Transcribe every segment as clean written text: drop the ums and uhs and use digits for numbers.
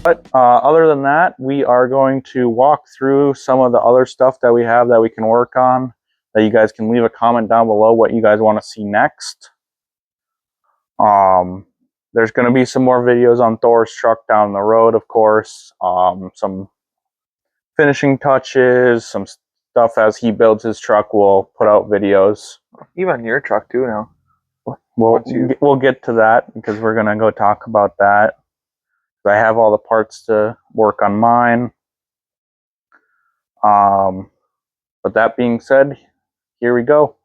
But other than that, we are going to walk through some of the other stuff that we have that we can work on, that you guys can leave a comment down below what you guys want to see next. There's going to be some more videos on Thor's truck down the road, of course. Some finishing touches, some stuff as he builds his truck. We'll put out videos. Even on your truck too now. We'll get to that because we're going to go talk about that. I have all the parts to work on mine. But that being said, here we go.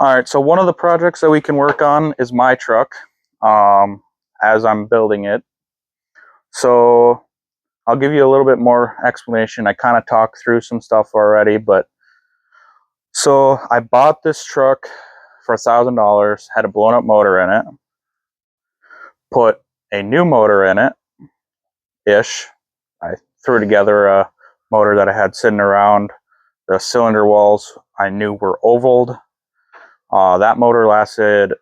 All right, so one of the projects that we can work on is my truck as I'm building it. So I'll give you a little bit more explanation. I kind of talked through some stuff already, but so I bought this truck for $1,000, had a blown up motor in it, put a new motor in it-ish. I threw together a motor that I had sitting around. The cylinder walls I knew were ovaled. That motor lasted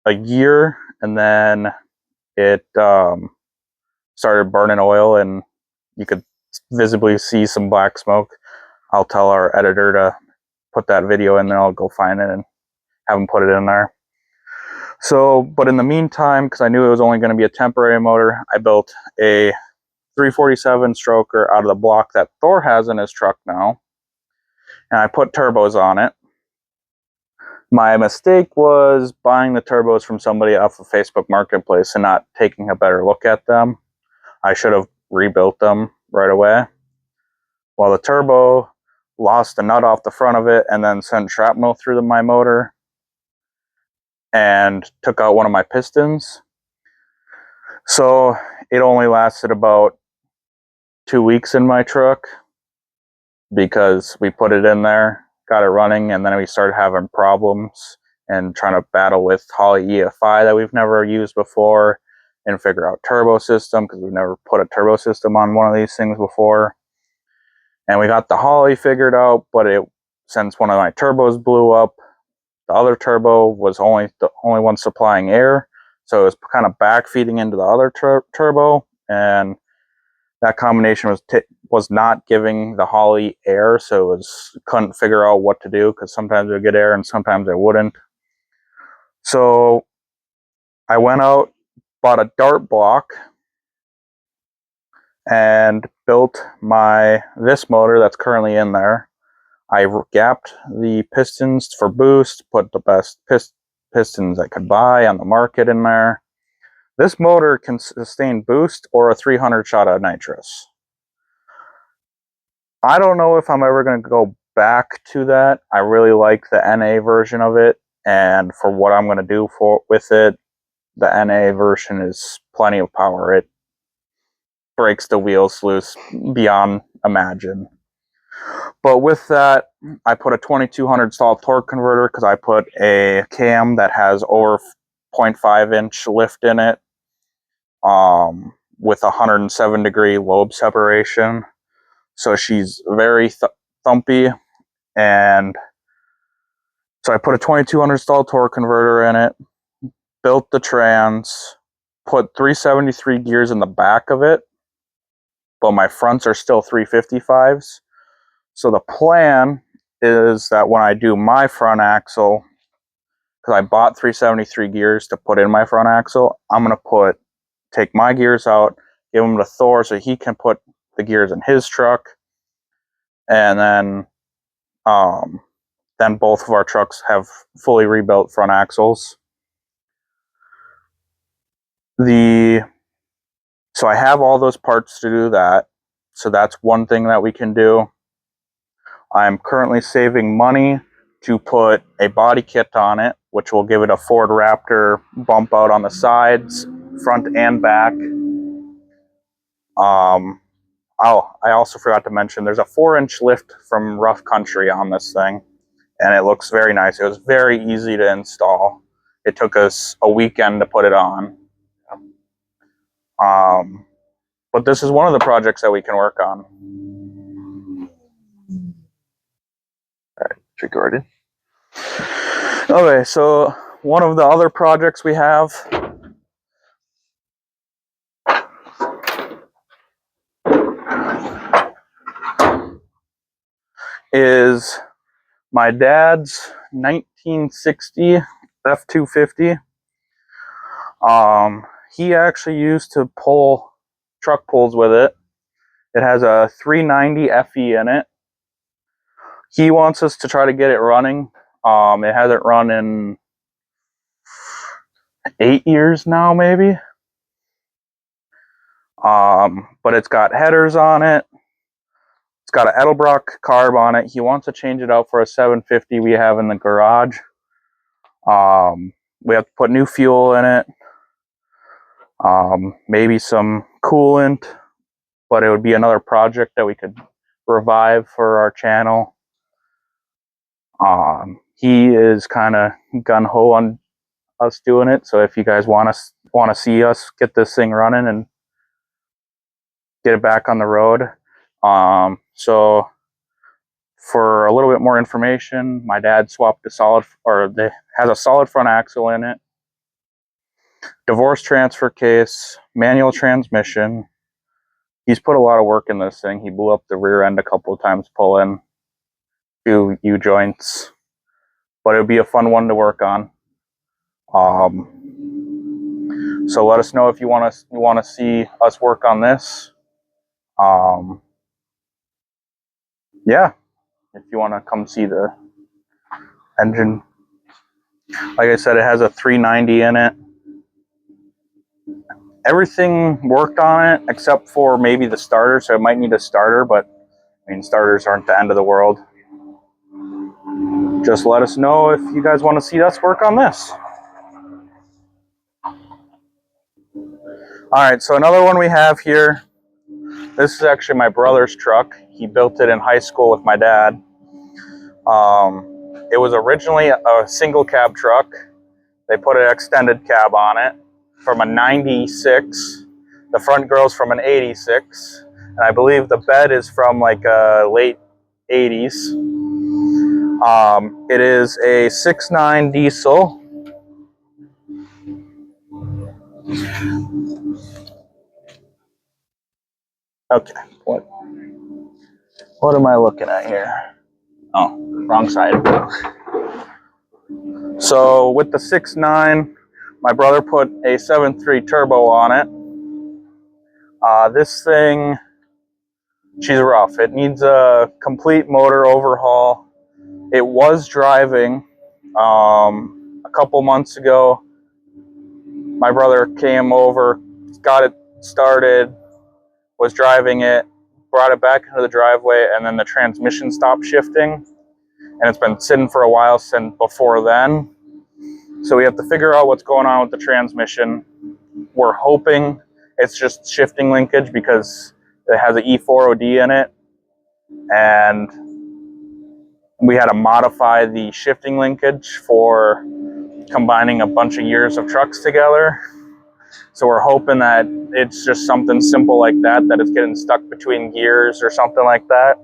a year, and then it started burning oil, and you could visibly see some black smoke. I'll tell our editor to put that video in there. I'll go find it and have him put it in there. So, but in the meantime, because I knew it was only going to be a temporary motor, I built a 347 stroker out of the block that Thor has in his truck now, and I put turbos on it. My mistake was buying the turbos from somebody off of Facebook Marketplace and not taking a better look at them. I should have rebuilt them right away. Well, the turbo lost a nut off the front of it and then sent shrapnel through my motor and took out one of my pistons. So it only lasted about 2 weeks in my truck because we put it in there, got it running, and then we started having problems and trying to battle with Holley EFI that we've never used before and figure out turbo system because we've never put a turbo system on one of these things before. And we got the Holley figured out, but since one of my turbos blew up, the other turbo was the only one supplying air, so it was kind of back feeding into the other turbo, and that combination was not giving the Holley air, so it couldn't figure out what to do because sometimes it would get air and sometimes it wouldn't. So I went out, bought a dart block, and built this motor that's currently in there. I gapped the pistons for boost, put the best pistons I could buy on the market in there. This motor can sustain boost or a 300 shot of nitrous. I don't know if I'm ever going to go back to that. I really like the NA version of it, and for what I'm going to do with it, the NA version is plenty of power. It breaks the wheels loose beyond imagine. But with that, I put a 2200 stall torque converter because I put a cam that has over 0.5 inch lift in it with 107 degree lobe separation. So she's very thumpy, and so I put a 2200 stall torque converter in it, built the trans, put 373 gears in the back of it, but my fronts are still 355s. So the plan is that when I do my front axle, because I bought 373 gears to put in my front axle, I'm going to take my gears out, give them to Thor so he can put the gears in his truck, and then both of our trucks have fully rebuilt front axles. So I have all those parts to do that. So that's one thing that we can do. I'm currently saving money to put a body kit on it, which will give it a Ford Raptor bump out on the sides, front and back. I also forgot to mention there's a 4-inch lift from Rough Country on this thing, and it looks very nice. It was very easy to install. It took us a weekend to put it on. But this is one of the projects that we can work on. All right, it's recorded. Okay, so one of the other projects we have is my dad's 1960 F-250. He actually used to pull truck pulls with it. It has a 390 FE in it. He wants us to try to get it running. It hasn't run in 8 years now, maybe. But it's got headers on it. It's got an Edelbrock carb on it. He wants to change it out for a 750 we have in the garage. We have to put new fuel in it. Maybe some coolant, but it would be another project that we could revive for our channel. He is kind of gung-ho on us doing it, so if you guys want to see us get this thing running and get it back on the road. So for a little bit more information, my dad swapped has a solid front axle in it, divorce transfer case, manual transmission. He's put a lot of work in this thing. He blew up the rear end a couple of times pulling 2 U-joints, but it would be a fun one to work on. So let us know if you want to see us work on this. Yeah, if you want to come see the engine. Like I said, it has a 390 in it. Everything worked on it except for maybe the starter, so it might need a starter, but I mean, starters aren't the end of the world. Just let us know if you guys want to see us work on this. Alright, so another one we have here. This is actually my brother's truck. He built it in high school with my dad. It was originally a single cab truck. They put an extended cab on it from a 96. The front grill's from an 86. And I believe the bed is from like late 80s. It is a 6.9 diesel. Okay, what am I looking at here? Oh, wrong side. So with the 6.9, my brother put a 7.3 turbo on it. This thing, she's rough. It needs a complete motor overhaul. It was driving a couple months ago. My brother came over, got it started, was driving it, brought it back into the driveway, and then the transmission stopped shifting. And it's been sitting for a while since before then. So we have to figure out what's going on with the transmission. We're hoping it's just shifting linkage because it has an E4OD in it. And we had to modify the shifting linkage for combining a bunch of years of trucks together. So we're hoping that it's just something simple like that, that it's getting stuck between gears or something like that.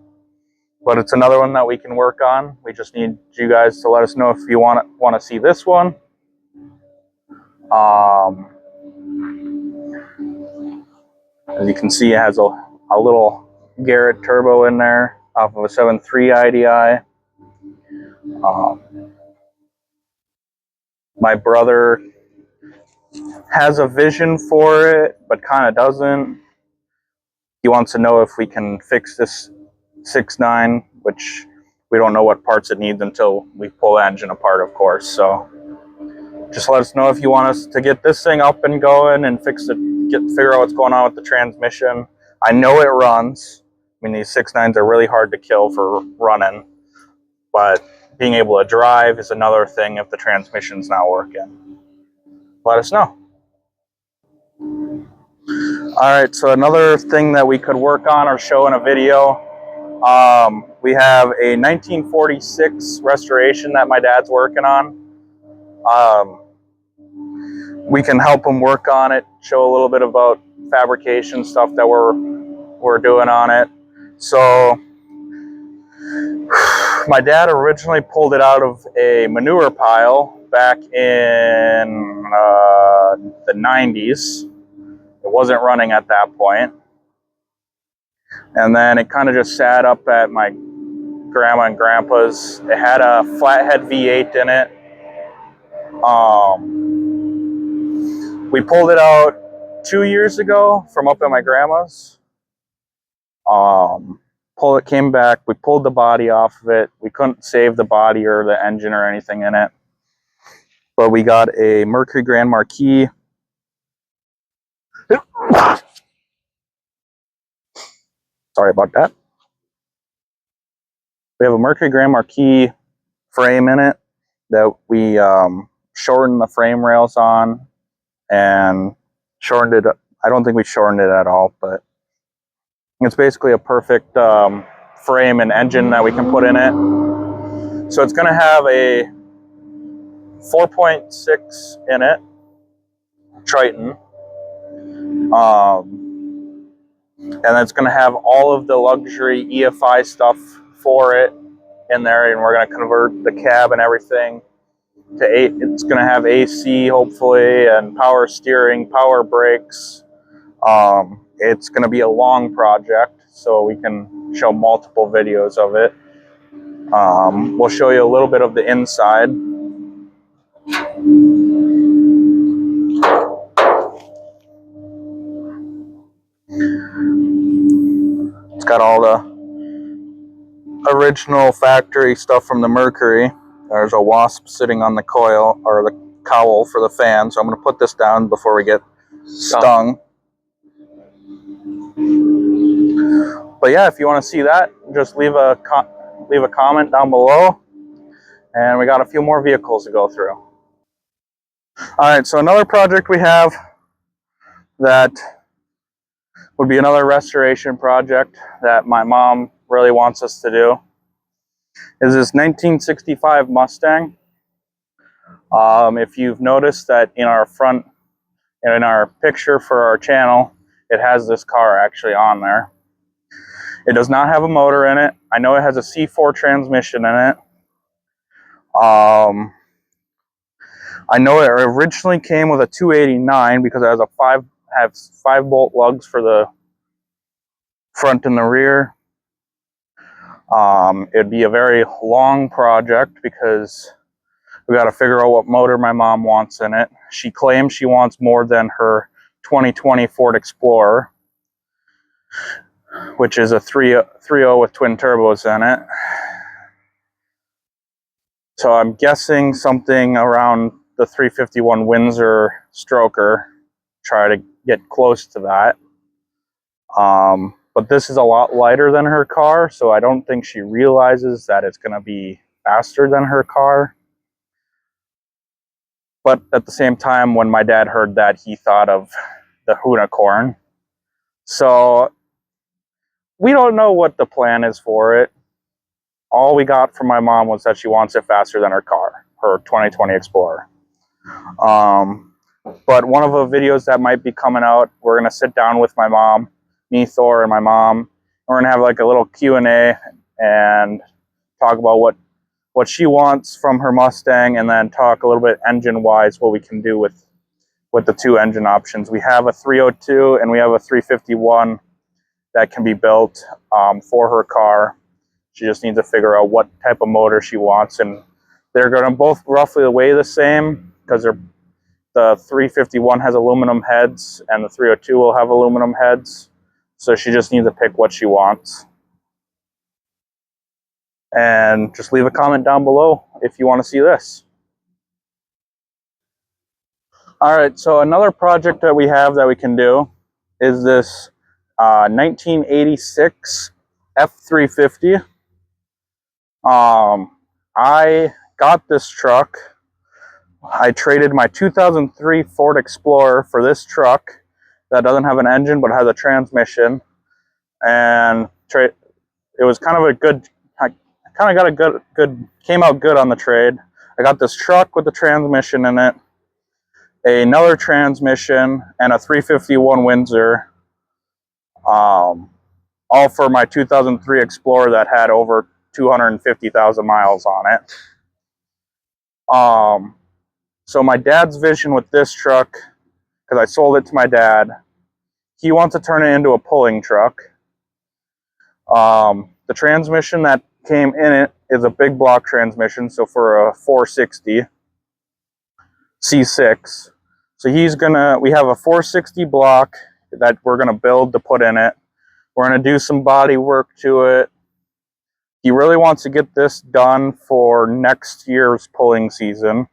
But it's another one that we can work on. We just need you guys to let us know if you want to see this one. As you can see, it has a little Garrett turbo in there off of a 7.3 IDI. My brother has a vision for it, but kind of doesn't. He wants to know if we can fix this 6.9, which we don't know what parts it needs until we pull the engine apart, of course. So just let us know if you want us to get this thing up and going and fix it, figure out what's going on with the transmission. I know it runs. I mean, these 6.9s are really hard to kill for running, but being able to drive is another thing if the transmission's not working. Let us know. All right, so another thing that we could work on or show in a video, we have a 1946 restoration that my dad's working on. We can help him work on it, show a little bit about fabrication stuff that we're doing on it. So My dad originally pulled it out of a manure pile back in the 90s. It wasn't running at that point. And then it kind of just sat up at my grandma and grandpa's. It had a flathead V8 in it. We pulled it out 2 years ago from up at my grandma's. It came back. We pulled the body off of it. We couldn't save the body or the engine or anything in it. But we got a Mercury Grand Marquis. Sorry about that. We have a Mercury Grand Marquis frame in it that we shortened the frame rails on and shortened it. I don't think we shortened it at all, but it's basically a perfect frame and engine that we can put in it. So it's going to have a 4.6 in it, Triton. And it's going to have all of the luxury EFI stuff for it in there, and we're going to convert the cab and everything to it's going to have AC hopefully, and power steering, power brakes. It's going to be a long project, so we can show multiple videos of it. We'll show you a little bit of the inside. It's got all the original factory stuff from the Mercury. There's a wasp sitting on the coil or the cowl for the fan, so I'm going to put this down before we get stung. But yeah, if you want to see that, just leave a comment down below, and we got a few more vehicles to go through. Alright, so another project we have that would be another restoration project that my mom really wants us to do is this 1965 Mustang. If you've noticed that in our picture for our channel, it has this car actually on there. It does not have a motor in it. I know it has a C4 transmission in it. I know it originally came with a 289 because it has five bolt lugs for the front and the rear. It'd be a very long project because we got to figure out what motor my mom wants in it. She claims she wants more than her 2020 Ford Explorer, which is a 3.0 with twin turbos in it. So I'm guessing something around the 351 Windsor Stroker. Try to get close to that. But this is a lot lighter than her car, so I don't think she realizes that it's going to be faster than her car. But at the same time, when my dad heard that, he thought of the Hoonicorn. So we don't know what the plan is for it. All we got from my mom was that she wants it faster than her car, her 2020 Explorer. But one of the videos that might be coming out, we're going to sit down with my mom, me, Thor, and my mom. We're going to have like a little Q&A and talk about what she wants from her Mustang, and then talk a little bit engine-wise what we can do with the two engine options. We have a 302 and we have a 351 that can be built for her car. She just needs to figure out what type of motor she wants, and they're going to both roughly weigh the same because the 351 has aluminum heads and the 302 will have aluminum heads. So she just needs to pick what she wants. And just leave a comment down below if you want to see this. Alright, so another project that we have that we can do is this 1986 F350. I got this truck. I traded my 2003 Ford Explorer for this truck that doesn't have an engine but has a transmission, and it was kind of a good, I kind of got a good, came out good on the trade. I got this truck with the transmission in it, another transmission, and a 351 Windsor, all for my 2003 Explorer that had over 250,000 miles on it. So my dad's vision with this truck, because I sold it to my dad, he wants to turn it into a pulling truck. The transmission that came in it is a big block transmission, so for a 460 C6. So we have a 460 block that we're gonna build to put in it. We're gonna do some body work to it. He really wants to get this done for next year's pulling season,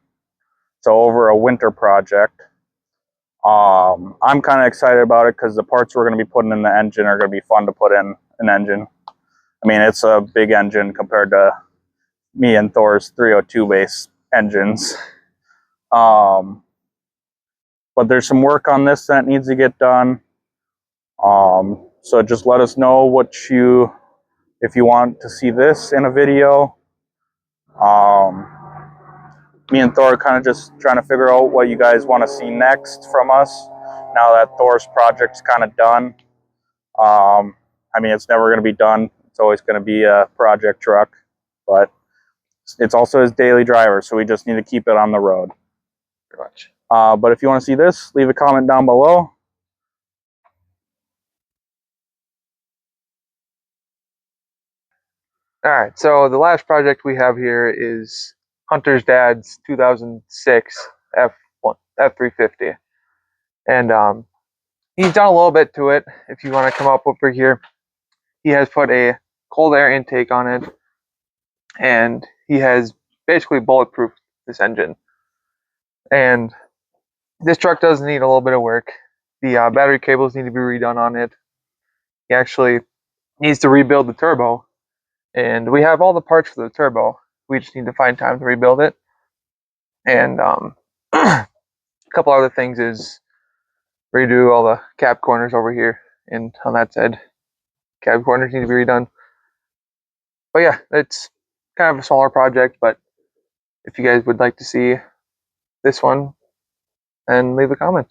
so over a winter project. I'm kind of excited about it because the parts we're going to be putting in the engine are going to be fun to put in an engine. I mean, it's a big engine compared to me and Thor's 302 base engines. But there's some work on this that needs to get done. So just let us know if you want to see this in a video. Me and Thor are kind of just trying to figure out what you guys want to see next from us now that Thor's project's kind of done. I mean, it's never going to be done. It's always going to be a project truck, but it's also his daily driver, so we just need to keep it on the road. Pretty much. But if you want to see this, leave a comment down below. All right, so the last project we have here is Hunter's dad's 2006 F350, and he's done a little bit to it. If you want to come up over here, he has put a cold air intake on it, and he has basically bulletproofed this engine. And this truck does need a little bit of work. The battery cables need to be redone on it. He actually needs to rebuild the turbo, and we have all the parts for the turbo. We just need to find time to rebuild it. And a couple other things is redo all the cab corners over here, and on that side, cab corners need to be redone. But yeah, it's kind of a smaller project, but if you guys would like to see this one, then leave a comment.